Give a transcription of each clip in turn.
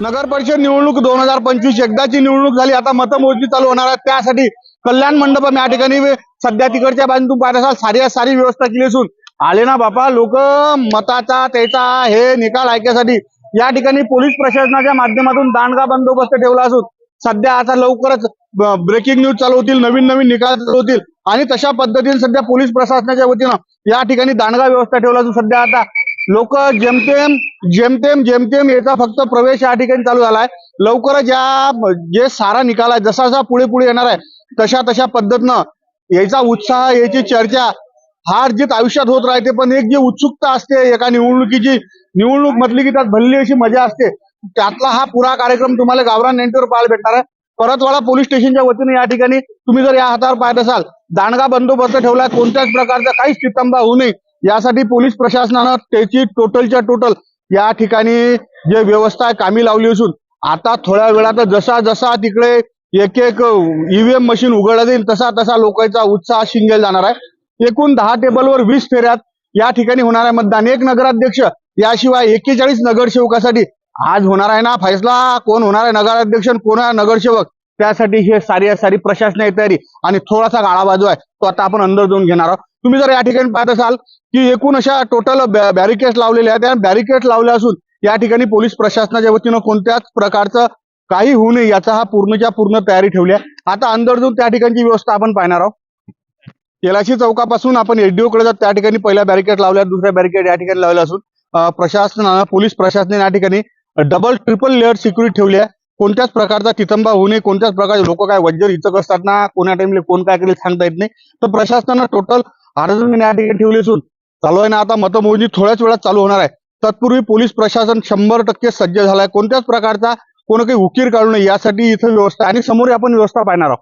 नगर परिषद निवडणूक 2025 एकदाची निवडणूक झाली, आता मतमोजणी चालू होणार आहे. त्यासाठी कल्याण मंडपम या ठिकाणी सध्या तिकडच्या बाजून पाहत असाल सारी व्यवस्था केली असून आले ना बापा लोक मताचा त्याचा हे निकाल ऐकण्यासाठी या ठिकाणी पोलीस प्रशासनाच्या माध्यमातून दांडगा बंदोबस्त ठेवला असून सध्या आता लवकरच ब्रेकिंग न्यूज चालू होतील, नवीन नवीन निकाल चालू होतील आणि तशा पद्धतीने सध्या पोलीस प्रशासनाच्या वतीनं या ठिकाणी दांडगा व्यवस्था ठेवला असून सध्या आता लोक जेमतेम याचा फक्त प्रवेश या ठिकाणी चालू झालाय. लवकरच जे सारा निकाल आहे जसा जसा पुढे पुढे येणार आहे तशा पद्धतीनं याचा उत्साह याची चर्चा हार जीत आयुष्यात होत राहते, पण एक जी उत्सुकता असते एका निवडणुकीची, निवडणूक म्हटली की त्यात भल्ली अशी मजा असते, त्यातला हा पुरा कार्यक्रम तुम्हाला गावरान 90 वर पाहायला भेटणार आहे. परतवाडा पोलीस स्टेशनच्या वतीने या ठिकाणी तुम्ही जर या हातावर पाहत असाल दांडगा बंदोबस्त ठेवलाय, कोणत्याच प्रकारचा काहीच तितंबा होऊ नये यासाठी पोलीस प्रशासनानं त्याची टोटलच्या टोटल या ठिकाणी जे व्यवस्था आहे कामी लावली असून आता थोड्या वेळात जसा जसा तिकडे एक ईव्हीएम मशीन उघडला जाईल तसा लोकांचा उत्साह शिंगेल जाणार आहे. एकूण 10 टेबलवर 20 फेऱ्यात या ठिकाणी होणार आहे मतदान. एक नगराध्यक्ष याशिवाय 41 नगरसेवकासाठी आज होणार आहे ना फैसला, कोण होणार आहे नगराध्यक्ष कोण आहे नगरसेवक, त्यासाठी हे सारी प्रशासनाची तयारी आणि थोडासा गाळा बाजू आहे तो आता आपण अंदर जाऊन घेणार आहोत. तुम्ही जर या ठिकाणी पाहत असाल की एकूण अशा टोटल बॅरिकेड्स लावलेले आहेत, त्या बॅरिकेड लावल्या असून या ठिकाणी पोलीस प्रशासनाच्या वतीनं कोणत्याच प्रकारचं काही होऊ नये याचा हा पूर्णच्या पूर्ण तयारी ठेवली आहे. आता अंदर जाऊन त्या ठिकाणची व्यवस्था आपण पाहणार आहोत. तेलाशी चौकापासून आपण एसडीओ कडे जात त्या ठिकाणी पहिल्या बॅरिकेड लावल्या, दुसऱ्या बॅरिकेड या ठिकाणी लावल्या असून प्रशासनानं पोलीस प्रशासनाने या ठिकाणी डबल ट्रिपल लेअर सिक्युरिटी ठेवली आहे. कोणत्याच प्रकारचा तितंबा होऊ नये, कोणत्याच प्रकारचे लोक काय वज्जर इचक असतात ना, कोणत्या टाइमला कोण काय करेल सांगता येत नाही, तर प्रशासनानं टोटल अरेंजमेंट या ठिकाणी ठेवली असून चालू आहे ना आता मतमोजणी थोड्याच वेळात चालू होणार आहे. तत्पूर्वी पोलीस प्रशासन 100% सज्ज झालाय, कोणत्याच प्रकारचा कोण काही उकीर काढू नये यासाठी इथं व्यवस्था आणि समोर आपण व्यवस्था पाहणार आहोत.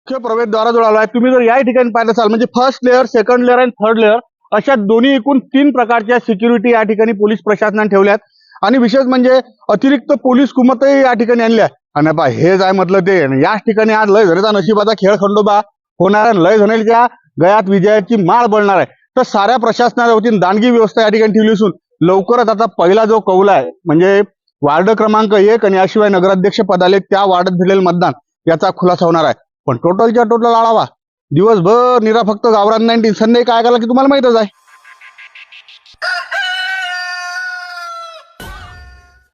मुख्य प्रवेशद्वाराजवळ आलो आहे. तुम्ही जर या ठिकाणी पाहत असाल म्हणजे फर्स्ट लेअर, सेकंड लेअर आणि थर्ड लेअर अशा दोन्ही एकूण 3 प्रकारच्या सिक्युरिटी या ठिकाणी पोलीस प्रशासनाने ठेवल्यात आणि विशेष म्हणजे अतिरिक्त पोलीस कुमतही या ठिकाणी आणल्या. आणि बा हे जाय म्हटलं ते याच ठिकाणी आज लय झरेचा नशिबाचा खेळ खंडोबा होणार आहे, लय झरेच्या गळ्यात विजयाची माळ बळणार आहे. तर साऱ्या प्रशासनाच्या वतीने दांडगी व्यवस्था या ठिकाणी ठेवली असून लवकरच आता पहिला जो कौल आहे म्हणजे वार्ड क्रमांक 1 आणि याशिवाय नगराध्यक्ष पदाले त्या वार्डात झालेलं मतदान याचा खुलासा होणार आहे. पण टोटलच्या टोटल आढावा दिवसभर निरा फक्त गावरान 19 संध्याकाळी काय करायला की तुम्हाला माहितच आहे.